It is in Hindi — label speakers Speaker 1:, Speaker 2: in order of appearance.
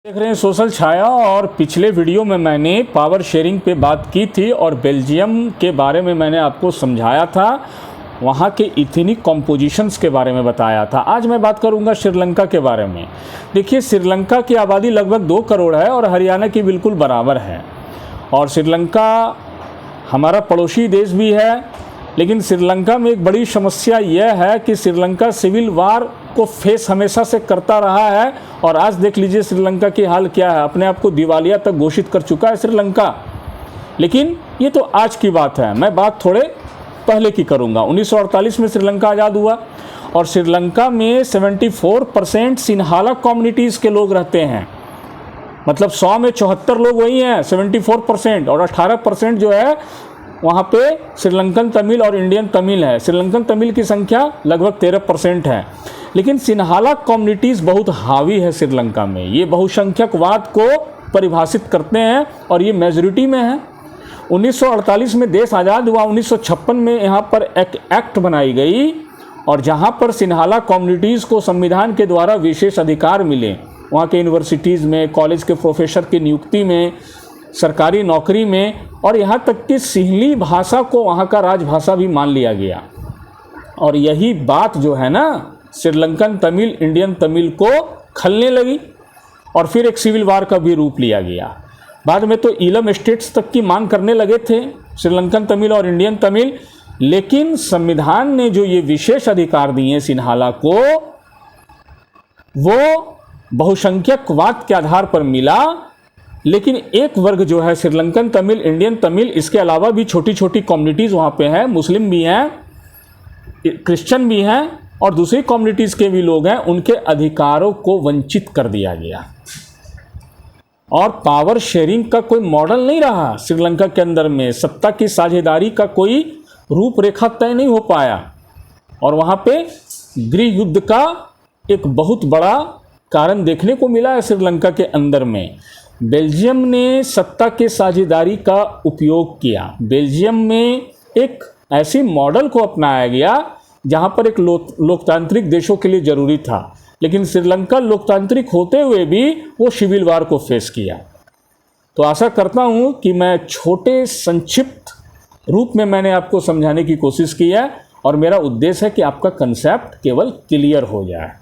Speaker 1: देख रहे हैं सोशल छाया। और पिछले वीडियो में मैंने पावर शेयरिंग पे बात की थी और बेल्जियम के बारे में मैंने आपको समझाया था, वहाँ के इथनिक कॉम्पोजिशंस के बारे में बताया था। आज मैं बात करूँगा श्रीलंका के बारे में। देखिए, श्रीलंका की आबादी लगभग 2 करोड़ है और हरियाणा की बिल्कुल बराबर है। और श्रीलंका हमारा पड़ोसी देश भी है, लेकिन श्रीलंका में एक बड़ी समस्या यह है कि श्रीलंका सिविल वार को फेस हमेशा से करता रहा है। और आज देख लीजिए श्रीलंका की हाल क्या है, अपने आप को दिवालिया तक घोषित कर चुका है श्रीलंका। लेकिन ये तो आज की बात है, मैं बात थोड़े पहले की करूँगा। 1948 में श्रीलंका आज़ाद हुआ और श्रीलंका में 74% सिन्हाला कम्युनिटीज़ के लोग रहते हैं। मतलब 100 में 74 लोग वही हैं, 74%, और 18% जो है वहाँ पे श्रीलंकन तमिल और इंडियन तमिल है। श्रीलंकन तमिल की संख्या लगभग 13% है। लेकिन सिन्हाला कम्युनिटीज़ बहुत हावी है श्रीलंका में। ये बहुसंख्यकवाद को परिभाषित करते हैं और ये मेजॉरिटी में है। 1948 में देश आज़ाद हुआ। 1956 में यहाँ पर एक एक्ट बनाई गई और जहाँ पर सिन्हाला कम्युनिटीज़ को संविधान के द्वारा विशेष अधिकार मिले, वहाँ के यूनिवर्सिटीज़ में, कॉलेज के प्रोफेसर की नियुक्ति में, सरकारी नौकरी में, और यहाँ तक कि सिंहली भाषा को वहाँ का राजभाषा भी मान लिया गया। और यही बात जो है ना, श्रीलंकन तमिल इंडियन तमिल को खलने लगी और फिर एक सिविल वार का भी रूप लिया गया। बाद में तो इलम स्टेट्स तक की मांग करने लगे थे श्रीलंकन तमिल और इंडियन तमिल। लेकिन संविधान ने जो ये विशेष अधिकार दिए सिन्हाला को, वो बहुसंख्यकवाद के आधार पर मिला। लेकिन एक वर्ग जो है श्रीलंकन तमिल इंडियन तमिल, इसके अलावा भी छोटी छोटी कम्युनिटीज़ वहाँ पे हैं, मुस्लिम भी हैं, क्रिश्चियन भी हैं और दूसरी कम्युनिटीज़ के भी लोग हैं, उनके अधिकारों को वंचित कर दिया गया। और पावर शेयरिंग का कोई मॉडल नहीं रहा श्रीलंका के अंदर में, सत्ता की साझेदारी का कोई रूपरेखा तय नहीं हो पाया। और वहाँ पे गृह युद्ध का एक बहुत बड़ा कारण देखने को मिला है श्रीलंका के अंदर में। बेल्जियम ने सत्ता के साझेदारी का उपयोग किया। बेल्जियम में एक ऐसी मॉडल को अपनाया गया जहां पर एक लोकतांत्रिक देशों के लिए ज़रूरी था, लेकिन श्रीलंका लोकतांत्रिक होते हुए भी वो सिविल वार को फेस किया। तो आशा करता हूं कि मैं छोटे संक्षिप्त रूप में मैंने आपको समझाने की कोशिश की है और मेरा उद्देश्य है कि आपका कंसेप्ट केवल क्लियर हो जाए।